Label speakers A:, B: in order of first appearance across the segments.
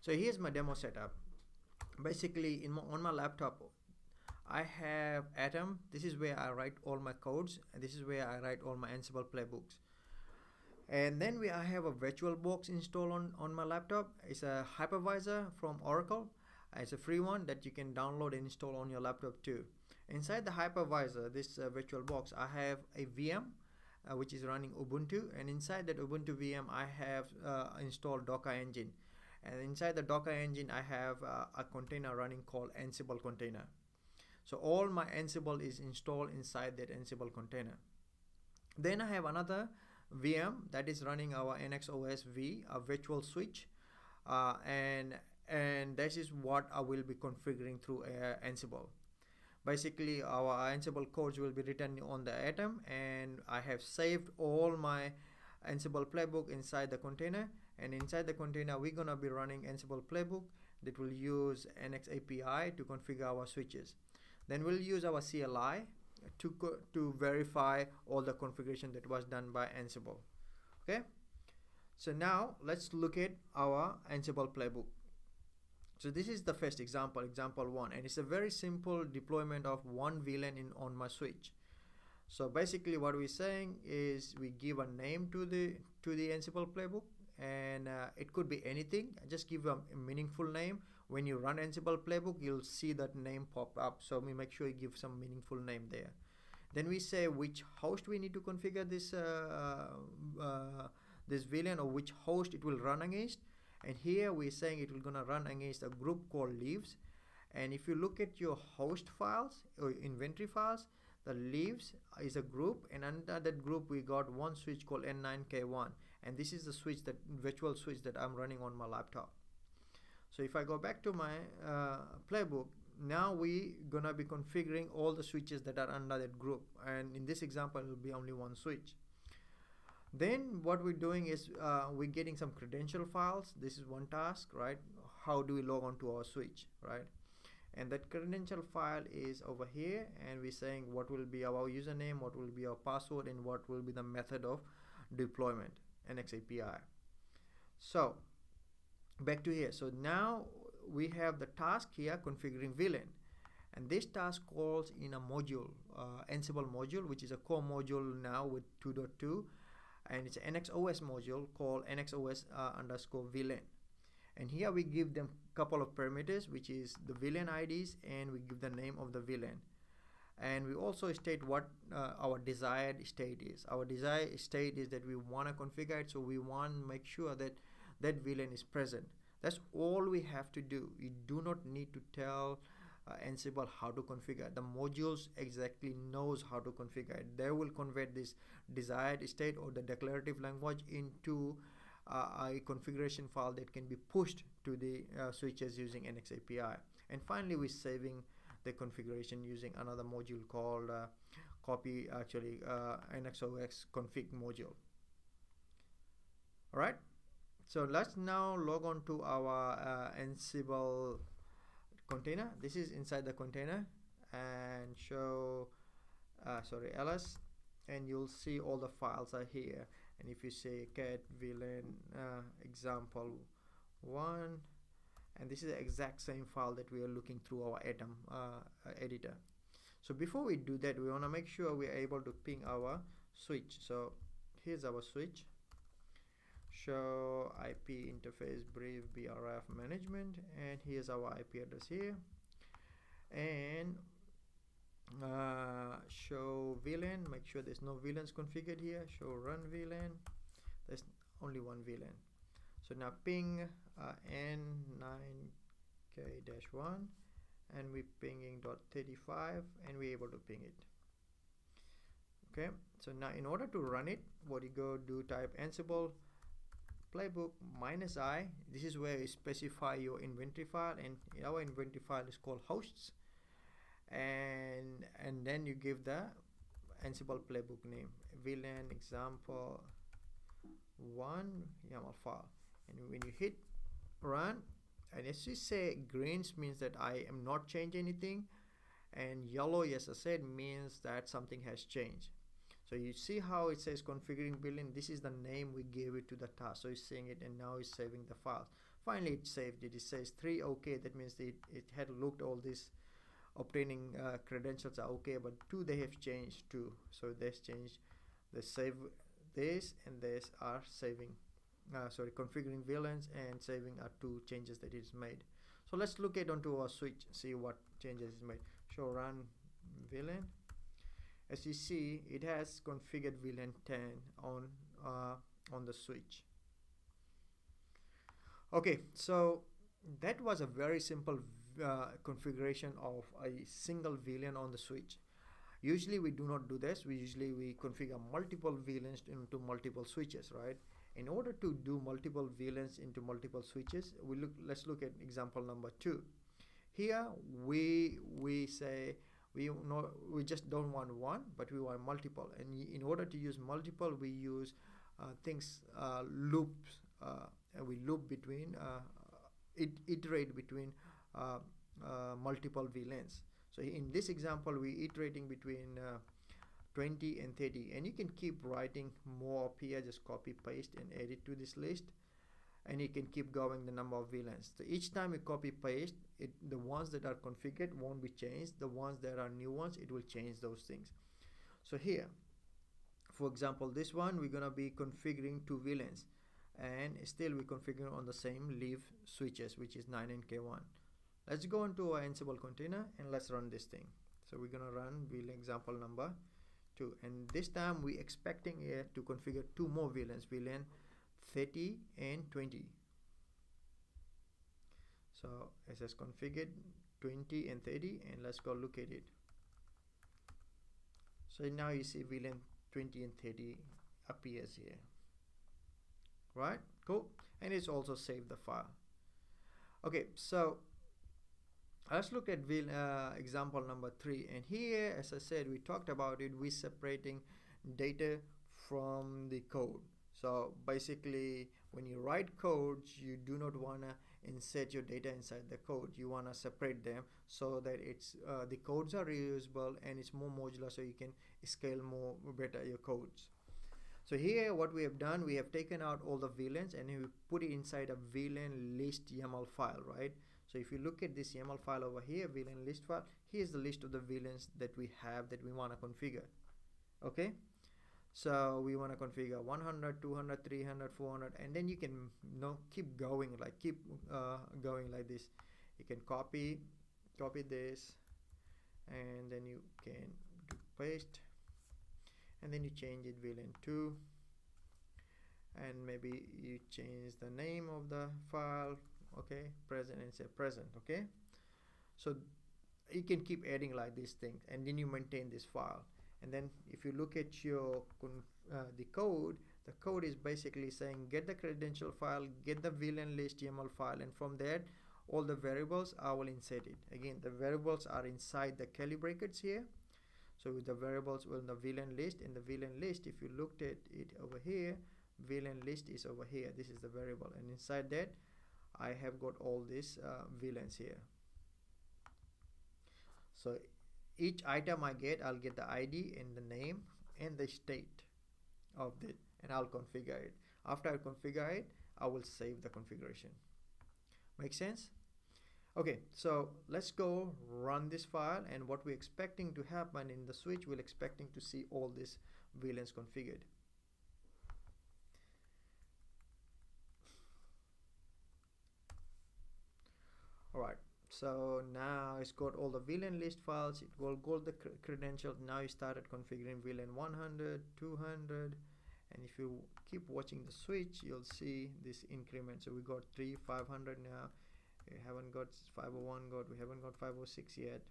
A: So here's my demo setup. Basically, on my laptop, I have Atom. This is where I write all my codes, and this is where I write all my Ansible playbooks. And then I have a VirtualBox installed on my laptop. It's a hypervisor from Oracle. It's a free one that you can download and install on your laptop too. Inside the hypervisor, this VirtualBox, I have a VM which is running Ubuntu, and inside that Ubuntu VM I have installed Docker Engine, and inside the Docker Engine I have a container running called Ansible container. So all my Ansible is installed inside that Ansible container. Then I have another VM that is running our NXOS-V, a virtual switch, and this is what I will be configuring through Ansible. Basically, our Ansible codes will be written on the Atom, and I have saved all my Ansible playbook inside the container, and inside the container we're gonna be running Ansible playbook that will use NX API to configure our switches. Then we'll use our CLI to verify all the configuration that was done by Ansible. Okay, so now let's look at our Ansible playbook. So this is the first example, example 1, and it's a very simple deployment of one VLAN on my switch. So basically what we're saying is we give a name to the Ansible playbook, and it could be anything. Just give a meaningful name. When you run Ansible playbook, you'll see that name pop up, so we make sure you give some meaningful name there. Then we say which host we need to configure this this VLAN, or which host it will run against. And here we're saying it will gonna run against a group called leaves. And if you look at your host files or inventory files, the leaves is a group, and under that group we got one switch called N9K1, and this is the switch, that virtual switch that I'm running on my laptop. So if I go back to my playbook, now we gonna be configuring all the switches that are under that group, and in this example it will be only one switch. Then what we're doing is we're getting some credential files. This is one task, right? How do we log on to our switch, right? And that credential file is over here, and we're saying what will be our username, what will be our password, and what will be the method of deployment, NX API. So back to here. So now we have the task here, configuring VLAN, and this task calls in a module, Ansible module, which is a core module now with 2.2, and it's an NXOS module called NXOS underscore VLAN. And here we give them a couple of parameters, which is the VLAN IDs, and we give the name of the VLAN. And we also state what our desired state is. Our desired state is that we want to configure it, so we want to make sure that that VLAN is present. That's all we have to do. You do not need to tell Ansible how to configure. The modules exactly knows how to configure it. They will convert this desired state or the declarative language into a configuration file that can be pushed to the switches using NX API. And finally, we're saving the configuration using another module called NXOS config module. All right. So let's now log on to our Ansible container. This is inside the container, and show ls, and you'll see all the files are here. And if you say cat VLAN example 1, and this is the exact same file that we are looking through our Atom editor. So before we do that, we want to make sure we are able to ping our switch. So here's our switch. Show IP interface brief BRF management, and here's our IP address here, and show VLAN. Make sure there's no VLANs configured here. Show run VLAN. There's only one VLAN. So now ping N9K-1, and we're pinging .35, and we're able to ping it. Okay, so now in order to run it, what you go do, type Ansible playbook -i. This is where you specify your inventory file, and our inventory file is called hosts, and then you give the Ansible playbook name, VLAN example 1 YAML file, and when you hit run, and as you say, greens means that I am not changing anything, and yellow, yes I said, means that something has changed. So you see how it says configuring VLAN. This is the name we gave it to the task. So it's saying it, and now it's saving the files. Finally it saved it. It says 3 okay. That means it had looked all this obtaining credentials are okay, but 2 they have changed too. So this changed. They save this and this are saving configuring VLANs and saving are 2 changes that is made. So let's look at onto our switch, see what changes is made. So run VLAN. As you see, it has configured VLAN 10 on the switch. Okay, so that was a very simple configuration of a single VLAN on the switch. Usually we do not do this. We configure multiple VLANs into multiple switches, right? In order to do multiple VLANs into multiple switches, let's look at example number 2. Here we say we just don't want one, but we want multiple. And in order to use multiple, we use loops. And we loop between iterate between multiple VLANs. So in this example, we iterating between 20 and 30, and you can keep writing more up here. Just copy paste and add it to this list, and you can keep going the number of VLANs. So each time you copy paste it, the ones that are configured won't be changed. The ones that are new ones, it will change those things. So here, for example, this one we're gonna be configuring 2 VLANs, and still we configure on the same leaf switches, which is 9 and K1. Let's go into our Ansible container and let's run this thing. So we're gonna run VLAN example number 2, and this time we expecting it to configure 2 more VLANs, VLAN 30 and 20. So it says configured 20 and 30, and let's go look at it. So now you see VLAN 20 and 30 appears here, right? Cool. And it's also saved the file. Okay, so let's look at example number 3. And here, as I said, we talked about it, we separating data from the code. So basically, when you write codes, you do not want to insert your data inside the code. You want to separate them so that it's the codes are reusable and it's more modular, so you can scale more better your codes. So here what we have done, we have taken out all the VLANs and we put it inside a VLAN list YAML file, right? So if you look at this YAML file over here, VLAN list file, here's the list of the VLANs that we have that we want to configure. Okay, so we want to configure 100, 200, 300, 400, and then you can keep going going like this. You can copy this, and then you can do paste, and then you change it VLAN 2, and maybe you change the name of the file, okay, present, and say present. Okay, so you can keep adding like this thing, and then you maintain this file. And then if you look at your the code is basically saying get the credential file, get the VLAN list YAML file, and from there all the variables I will insert it. Again, the variables are inside the curly brackets here. So with the variables will the VLAN list, and the VLAN list, if you looked at it over here, VLAN list is over here. This is the variable, and inside that I have got all these VLANs here. So each item I get, I'll get the ID and the name and the state of it, and I'll configure it. After I configure it, I will save the configuration. Make sense? Okay, so let's go run this file, and what we're expecting to happen in the switch, we're expecting to see all these VLANs configured. Alright, so now it's got all the VLAN list files, it will go the credentials. Now you started configuring VLAN 100, 200, and if you keep watching the switch, you'll see this increment. So we got 500 now. We haven't got 501 we haven't got 506 yet.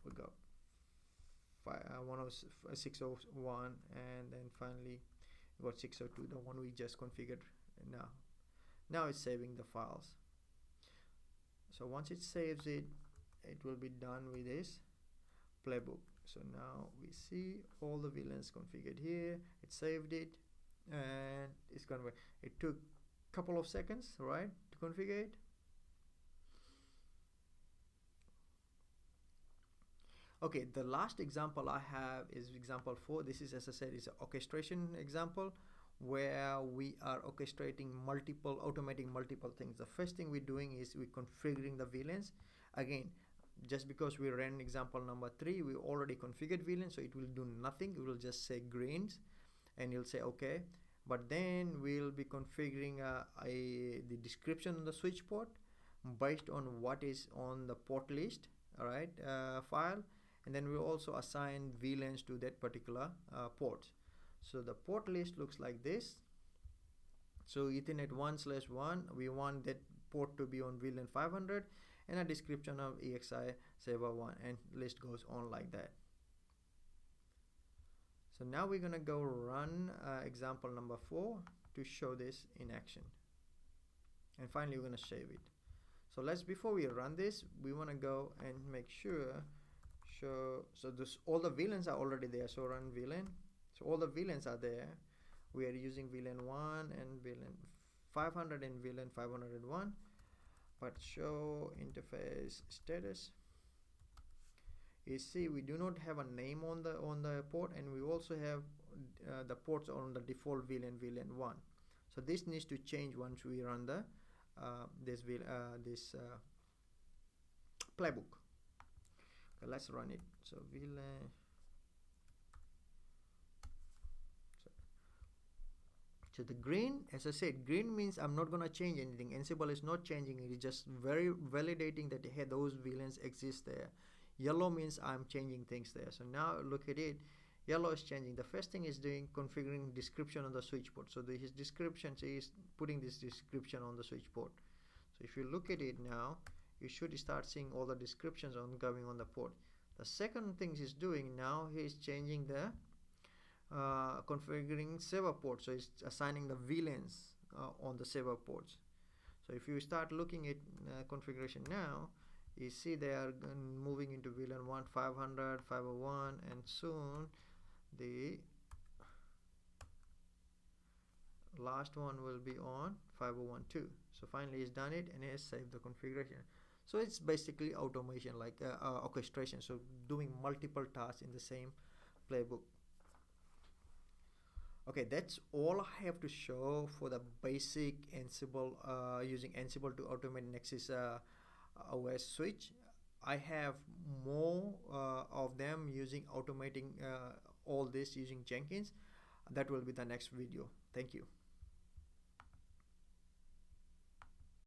A: We got 601, and then finally we got 602, the one we just configured now. Now it's saving the files. So once it saves it, it will be done with this playbook. So now we see all the VLANs configured here. It saved it, and it's gonna. It took a couple of seconds, right, to configure it. Okay, the last example I have is example 4. This is, as I said, is an orchestration example. where we are orchestrating automating multiple things. The first thing we're doing is we're configuring the VLANs. Again, just because we ran example number 3, we already configured VLAN, so it will do nothing. It will just say greens, and you'll say okay. But then we'll be configuring the description on the switch port based on what is on the port list, all right, file, and then we'll also assign VLANs to that particular port. So the port list looks like this. So Ethernet 1/1, we want that port to be on VLAN 500, and a description of EXI server 1, and list goes on like that. So now we're gonna go run example number 4 to show this in action, and finally we're gonna save it. So before we run this, we want to go and make sure all the VLANs are already there. So run VLAN. So all the VLANs are there. We are using VLAN 1 and VLAN 500 and VLAN 501. But show interface status. You see, we do not have a name on the port, and we also have the ports on the default VLAN 1. So this needs to change once we run the this playbook. Okay, let's run it. So VLAN. So the green, as I said, green means I'm not gonna change anything. Ansible is not changing it. It's just validating that hey, those VLANs exist there. Yellow means I'm changing things there. So now look at it. Yellow is changing. The first thing is doing configuring description on the switch port. So his description is putting this description on the switch port. So if you look at it now, you should start seeing all the descriptions going on the port. The second thing he's doing now, he's changing the configuring server port. So it's assigning the VLANs on the server ports. So if you start looking at configuration now, you see they are moving into VLAN 1, 500, 501, and soon the last one will be on 501 too. So finally he's done it and he has saved the configuration. So it's basically automation, like orchestration, so doing multiple tasks in the same playbook. Okay, that's all I have to show for the basic Ansible, using Ansible to automate Nexus OS switch. I have more of them using automating all this using Jenkins. That will be the next video. Thank you.